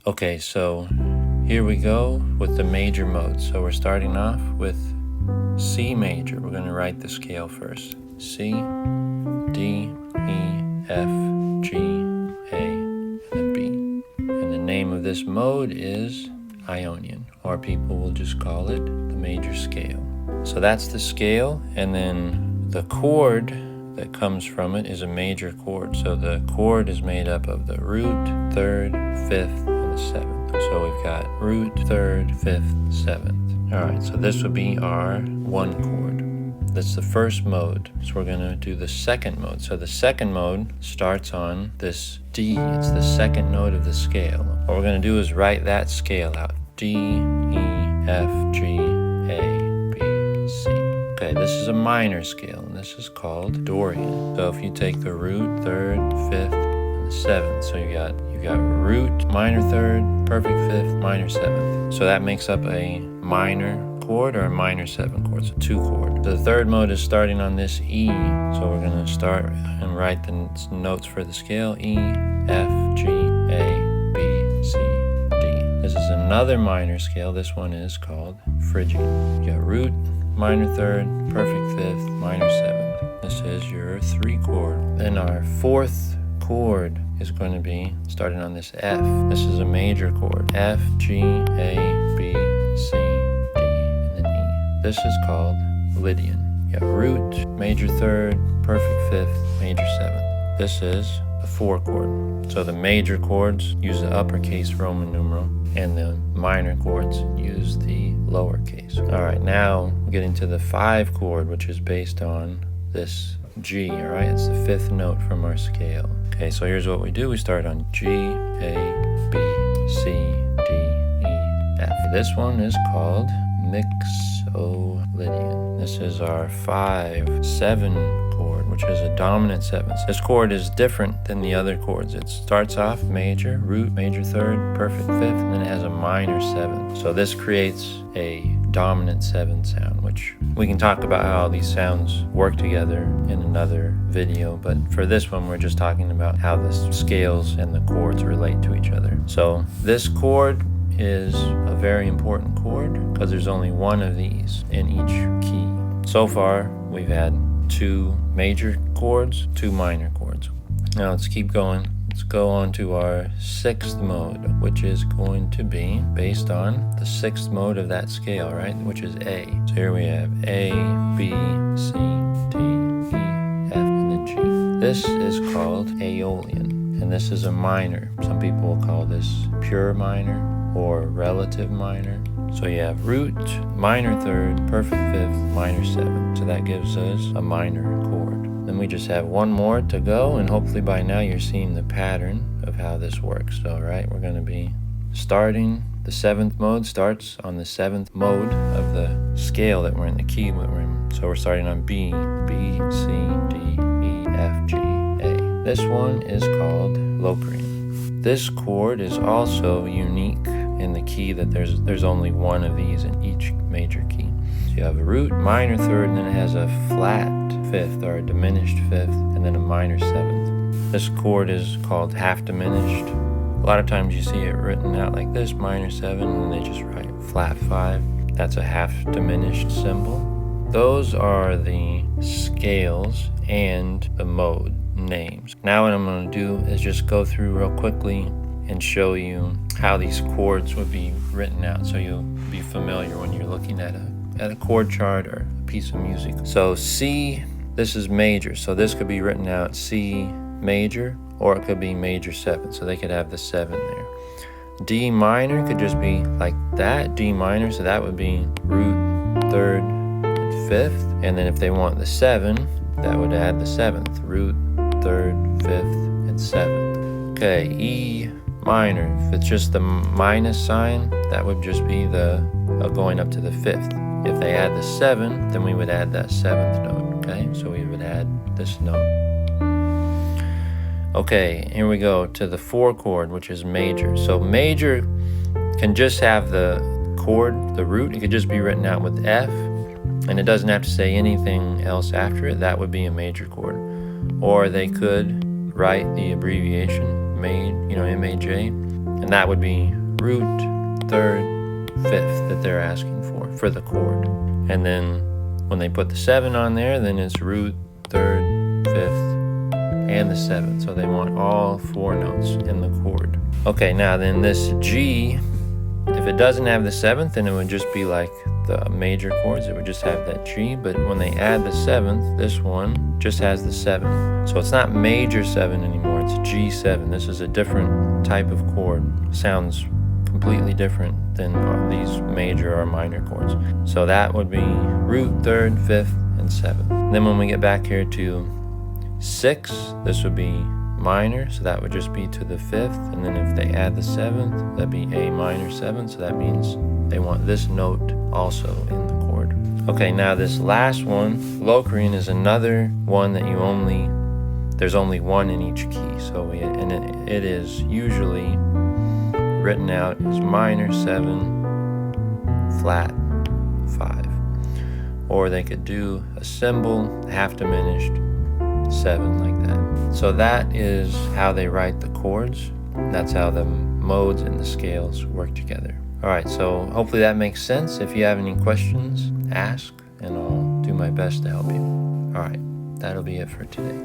Okay, so here we go with the major modes. So we're starting off with C major. We're going to write the scale first. C, D, E, F, G, A, and then B. And the name of this mode is Ionian, or people will just call it the major scale. So that's the scale, and then the chord that comes from it is a major chord. So the chord is made up of the root, third, fifth, and the seventh. So we've got root, third, fifth, seventh. All right, so this would be our one chord. That's the first mode. So we're going to do the second mode. So the second mode starts on this D. It's the second note of the scale. What we're going to do is write that scale out. D, E, F, G, A, B, C. Okay, this is a minor scale, and this is called Dorian. So if you take the root, third, fifth, and the seventh, so you got root, minor third, perfect fifth, minor seventh. So that makes up a minor chord or a minor seven chord, so two chord. The third mode is starting on this E, so we're going to start and write the notes for the scale: E, F, G, A, B, C, D. This is another minor scale. This one is called Phrygian. You got root, minor third, perfect fifth, minor seventh. This is your three chord. Then our fourth chord is going to be starting on this F. This is a major chord. F, G, A, B, C, D, and then E. This is called Lydian. You got root, major third, perfect fifth, major seventh. This is a four chord. So the major chords use the uppercase Roman numeral, and the minor chords use the lowercase. All right, now we're getting to the five chord, which is based on this G, all right? It's the fifth note from our scale. Okay, so here's what we do. We start on G, A, B, C, D, E, F. This one is called Mixolydian. This is our 5-7 chord, which is a dominant seventh. This chord is different than the other chords. It starts off major, root, major third, perfect fifth, and then it has a minor seventh. So this creates a dominant seventh sound, which we can talk about how all these sounds work together in another video, but for this one we're just talking about how the scales and the chords relate to each other. So this chord is a very important chord because there's only one of these in each key. So far we've had two major chords, two minor chords. Now let's keep going. Let's go on to our sixth mode, which is going to be based on the sixth mode of that scale, right? Which is A. So here we have A, B, C, D, E, F, and then G. This is called Aeolian, and this is a minor. Some people will call this pure minor or relative minor. So you have root, minor third, perfect fifth, minor seventh. So that gives us a minor chord. Then we just have one more to go, and hopefully by now you're seeing the pattern of how this works. So, right, we're going to be starting, the seventh mode starts on the seventh mode of the scale that we're in, the key that we're in. So we're starting on B, B, C, D, E, F, G, A. This one is called Locrian. This chord is also unique in the key that there's only one of these in each major key. So you have a root, minor third, and then it has a flat fifth or a diminished fifth, and then a minor seventh. This chord is called half diminished. A lot of times you see it written out like this, minor seven, and they just write flat five. That's a half diminished symbol. Those are the scales and the mode names. Now what I'm going to do is just go through real quickly and show you how these chords would be written out, so you'll be familiar when you're looking at a chord chart or a piece of music. So C, this is major, so this could be written out C major, or it could be major seven, so they could have the seven there. D minor could just be like that, D minor, so that would be root, third, and fifth, and then if they want the seven, that would add the seventh, root, third, fifth, and seventh. Okay, E minor, if it's just the minus sign, that would just be the going up to the fifth. If they add the seven, then we would add that seventh note, okay? So we would add this note. Okay, here we go to the four chord, which is major. So major can just have the chord, the root. It could just be written out with F, and it doesn't have to say anything else after it. That would be a major chord. Or they could write the abbreviation MAJ, And that would be root, third, fifth that they're asking for the chord. And then when they put the 7 on there, then it's root, third, fifth, and the 7th. So they want all 4 notes in the chord. Okay, now then this G, if it doesn't have the 7th, then it would just be like the major chords. It would just have that G, but when they add the 7th, this one just has the 7. So it's not major 7 anymore, it's G7. This is a different type of chord. Sounds completely different than these major or minor chords. So that would be root, third, fifth, and 7th. And then when we get back here to 6, this would be minor, so that would just be to the 5th. And then if they add the 7th, that'd be A minor 7, so that means they want this note also in the chord. Okay, now this last one, Locrian, is another one that there's only one in each key. So it is usually written out as minor 7, flat 5. Or they could do a symbol, half diminished 7, like that. So that is how they write the chords. That's how the modes and the scales work together. Alright, so hopefully that makes sense. If you have any questions, ask, and I'll do my best to help you. Alright, that'll be it for today.